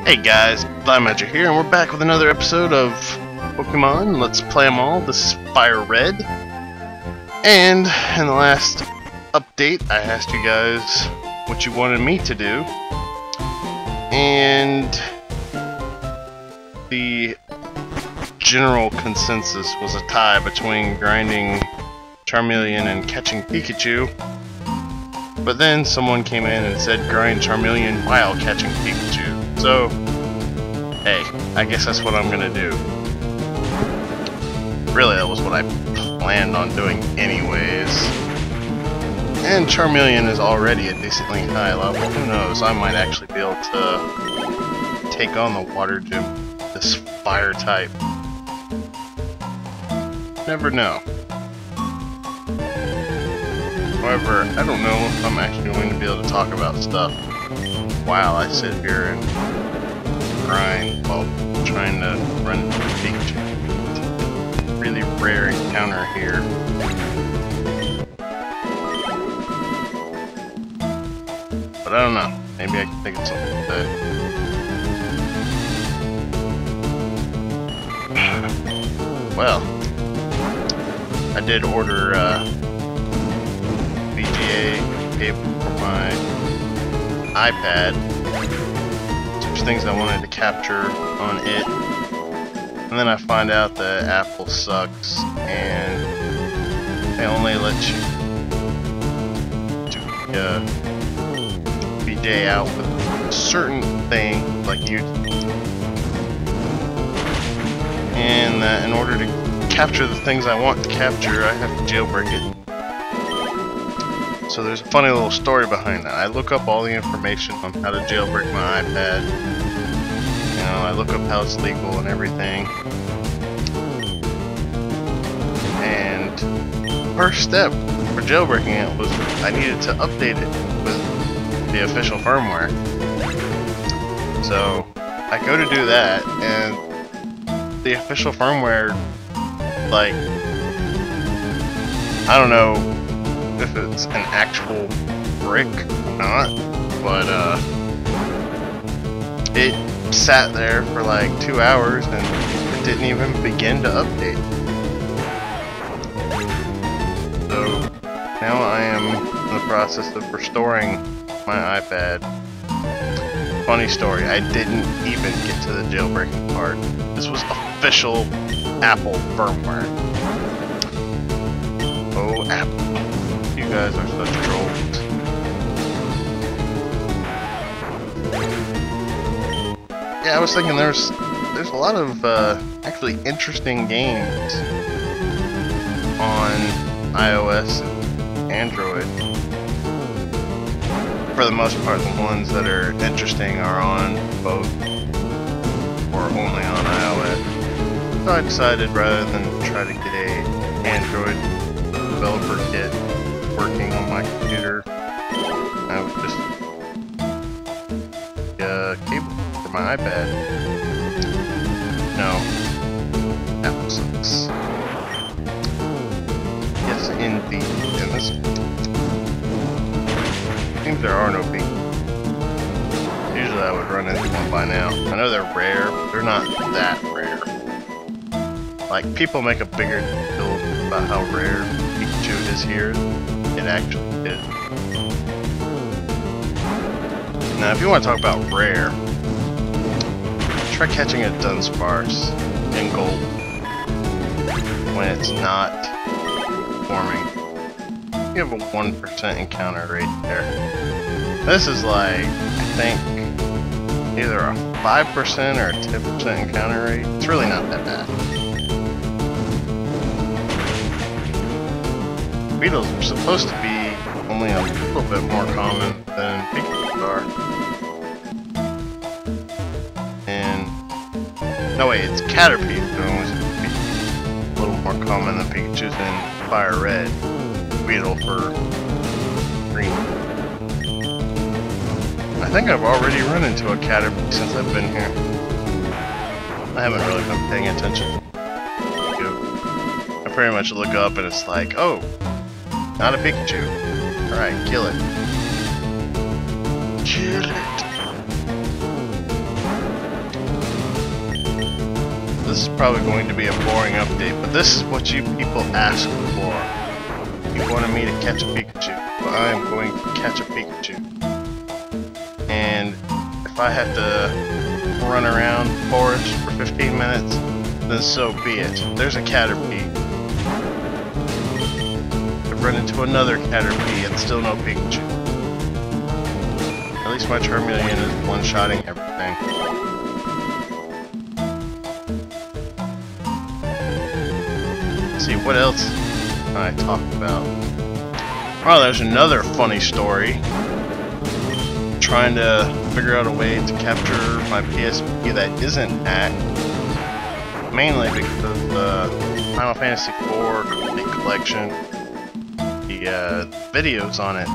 Hey guys, Blaumagier here, and we're back with another episode of Pokemon Let's Play 'em All. This is Fire Red. And in the last update, I asked you guys what you wanted me to do. And the general consensus was a tie between grinding Charmeleon and catching Pikachu. But then someone came in and said grind Charmeleon while catching Pikachu. So, hey, I guess that's what I'm gonna do. Really, that was what I planned on doing anyways. And Charmeleon is already a decently high level. Who knows, I might actually be able to take on the water gym, this fire type. Never know. However, I don't know if I'm actually going to be able to talk about stuff while I sit here and grind while trying to run Pikachu. Really rare encounter here. But I don't know. Maybe I can think of something like that. Well, I did order VGA cable for my iPad. There's things I wanted to capture on it, and then I find out that Apple sucks and they only let you do VGA out with certain things like YouTube, and that in order to capture the things I want to capture, I have to jailbreak it. So there's a funny little story behind that. I look up all the information on how to jailbreak my iPad. You know, I look up how it's legal and everything. And first step for jailbreaking it was I needed to update it with the official firmware. So I go to do that, and the official firmware, like, I don't know if it's an actual brick or not, but it sat there for like 2 hours and it didn't even begin to update. So now I am in the process of restoring my iPad. Funny story, I didn't even get to the jailbreaking part. This was official Apple firmware. Oh, Apple. You guys are such trolls. Yeah, I was thinking there's a lot of actually interesting games on iOS and Android. For the most part, the ones that are interesting are on both or only on iOS. So I decided rather than try to get a Android developer kit working on my computer, I would just cable for my iPad. No, Apple sucks. Yes, indeed. And this seems there are no Pikachu. Usually I would run into one by now. I know they're rare, but they're not that rare. Like, people make a bigger deal about how rare Pikachu is here. It actually is. Now, if you want to talk about rare, try catching a Dunsparce in gold when it's not forming. You have a 1% encounter rate there. This is like, I think, either a 5% or a 10% encounter rate. It's really not that bad. Beetles are supposed to be only a little bit more common than Pikachu are. And no wait, it's Caterpies that are always a little more common than Pikachu's in Fire Red. Beetle for green. I think I've already run into a Caterpie since I've been here. I haven't really been paying attention. I pretty much look up and it's like, oh, not a Pikachu. Alright, kill it. Kill it. this is probably going to be a boring update, but this is what you people asked for. You wanted me to catch a Pikachu, but I am going to catch a Pikachu. And if I have to run around the forest for 15 minutes, then so be it. There's a Caterpie. I've run into another Caterpie and still no Pikachu. At least my Charmeleon is one-shotting everything. Let's see, what else I talked about? Oh, there's another funny story. Trying to figure out a way to capture my PSP that isn't hacked. Mainly because of the Final Fantasy IV Complete Collection, the videos on it.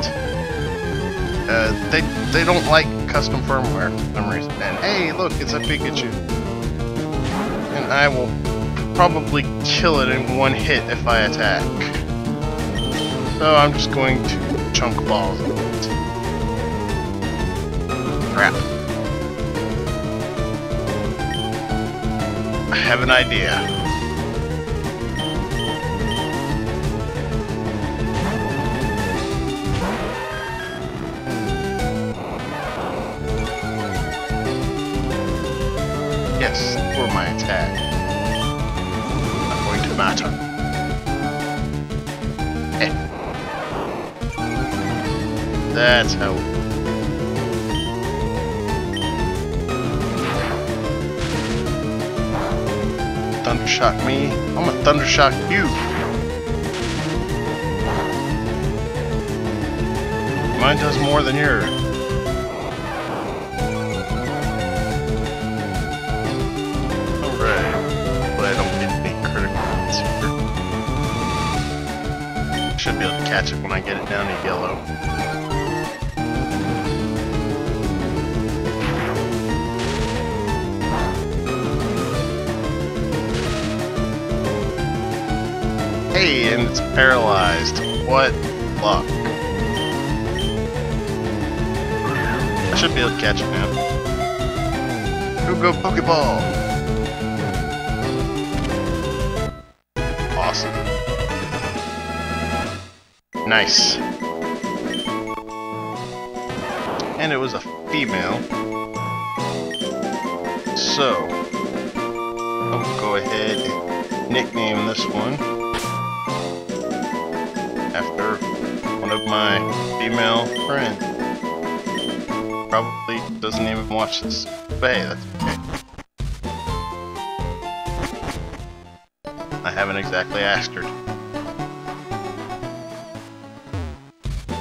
They don't like custom firmware for some reason. And hey, look, it's a Pikachu. And I will probably kill it in one hit if I attack. So I'm just going to chunk balls of it. Crap. I have an idea. Yes, for my attack. Not going to matter. Hey. That's how. Thundershock me. I'm gonna thundershock you. Mine does more than yours. Alright. But I don't get any critical hits here. Should be able to catch it when I get it down to yellow. Hey, and it's paralyzed. What luck. I should be able to catch it now. Go Pokeball! Awesome. Nice. And it was a female. So, I'll go ahead and nickname this one after one of my female friends. Probably doesn't even watch this, but hey, that's okay. I haven't exactly asked her to.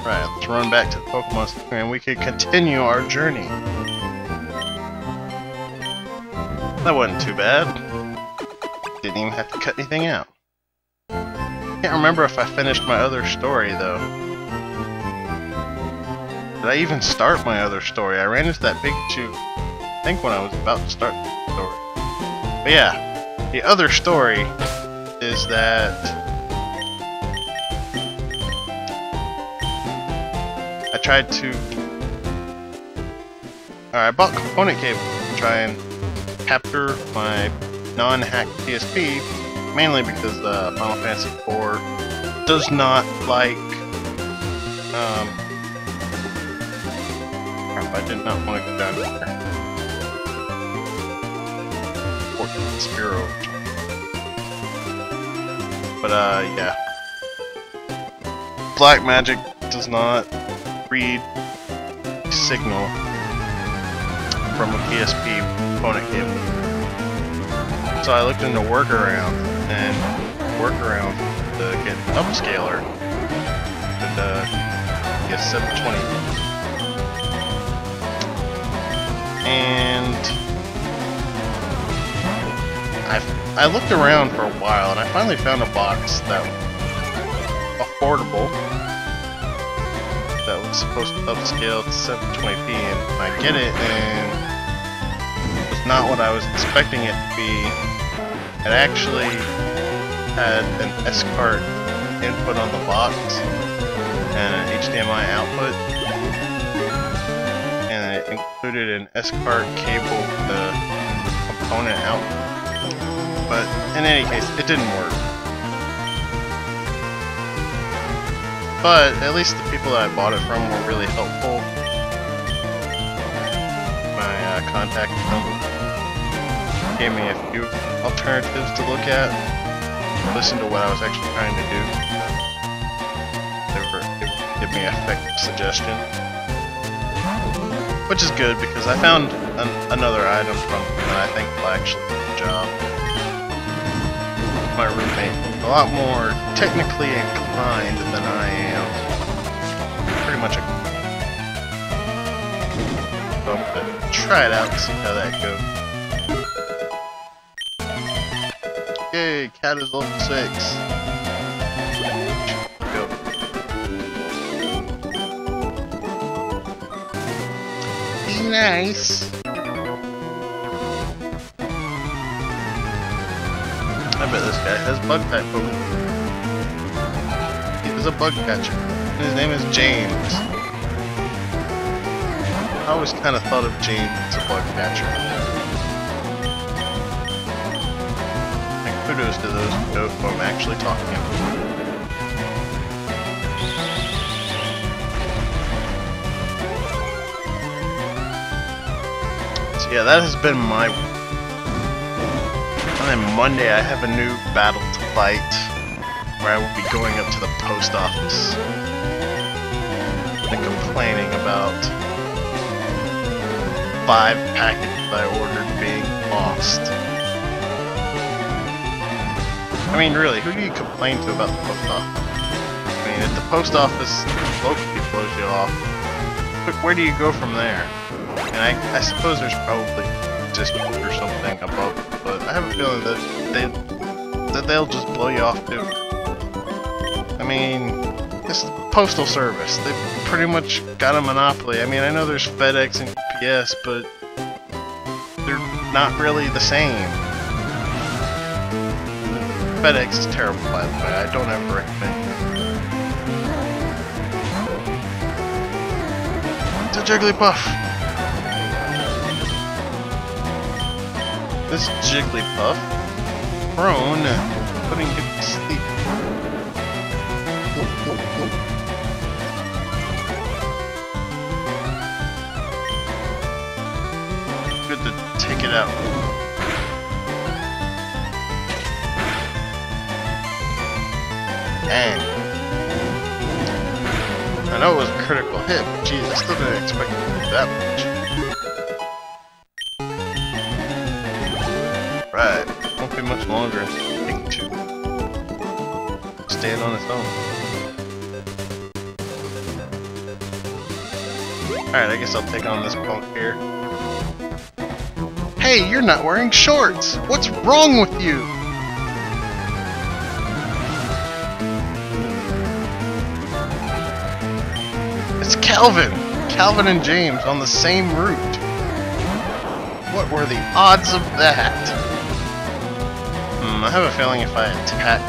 Right, let's run back to the Pokemon Center and we can continue our journey. That wasn't too bad. Didn't even have to cut anything out. Can't remember if I finished my other story though. Did I even start my other story? I ran into that Pikachu, I think when I was about to start the story. But yeah, the other story is that I tried to... I bought component cable to try and capture my non-hacked PSP, mainly because Final Fantasy IV does not like... I did not want to go down here. Spiro. But yeah. Blaumagier does not read signal from a PSP component cable. So I looked into workaround and workaround to get an upscaler and get 720. And I looked around for a while and I finally found a box that was affordable that was supposed to upscale to 720p, and I get it and it was not what I was expecting it to be. It actually had an S-card input on the box and an HDMI output, and it included an S-card cable with the component output. But in any case, it didn't work. But at least the people that I bought it from were really helpful. I contacted them, gave me a few alternatives to look at, listen to what I was actually trying to do. They were able to give me effective suggestion, which is good because I found another item from them that I think will actually do the job. My roommate, a lot more technically inclined than I am. Pretty much a so I'm gonna try it out and see how that goes. Yay, cat is level 6. Go. Be nice. I bet this guy has bug type Pokemon. He is a bug catcher. And his name is James. I always kind of thought of James as a bug catcher. And kudos to those who know who I'm actually talking about. So yeah, that has been my week. And then Monday I have a new battle to fight, where I will be going up to the post office and complaining about 5 packages I ordered being lost. I mean, really, who do you complain to about the post office? I mean, if the post office locally blows you off, where do you go from there? And I suppose there's probably a district or something above, but I have a feeling that they'll just blow you off too. I mean, it's the postal service. They've pretty much got a monopoly. I mean, I know there's FedEx and UPS, but they're not really the same. FedEx is terrible, by the way. I don't ever recommend it. It's a Jigglypuff! This Jigglypuff, prone, putting you to sleep. Good to take it out. Dang. I know it was a critical hit, but geez, I still didn't expect it to do that much. Right, won't be much longer until Pikachu stand on its own. Alright, I guess I'll take on this punk here. Hey, you're not wearing shorts! What's wrong with you? It's Calvin! Calvin and James on the same route. What were the odds of that? I have a feeling if I attack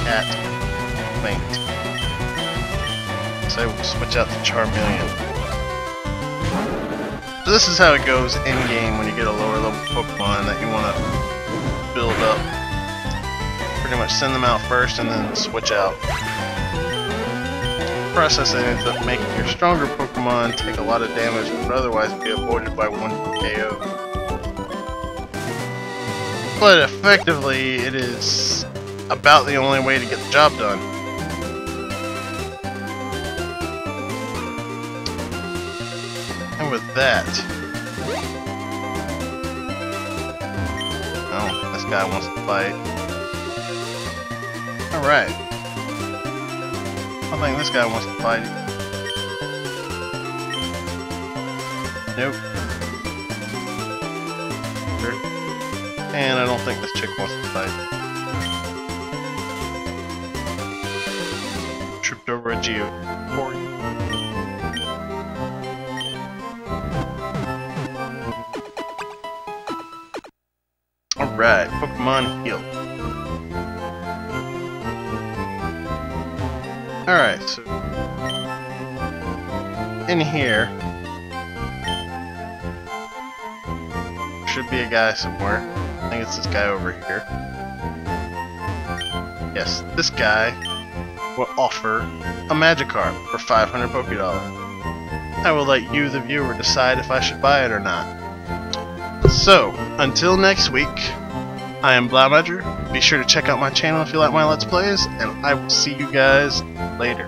Cat Faint, so I will switch out to Charmeleon. So this is how it goes in-game when you get a lower level Pokemon that you want to build up. Pretty much send them out first and then switch out. The process that ends up making your stronger Pokemon take a lot of damage but would otherwise be avoided by one KO. But effectively, it is about the only way to get the job done. And with that... Oh, this guy wants to fight. Alright. I think this guy wants to fight. Nope. And I don't think this chick wants to fight. Tripped over a Geocord. Alright, Pokemon heal. Alright, so in here should be a guy somewhere. I think it's this guy over here. Yes, this guy will offer a Magikarp for 500 Pokédollars. I will let you, the viewer, decide if I should buy it or not. So, until next week, I am Blaumagier. Be sure to check out my channel if you like my Let's Plays, and I will see you guys later.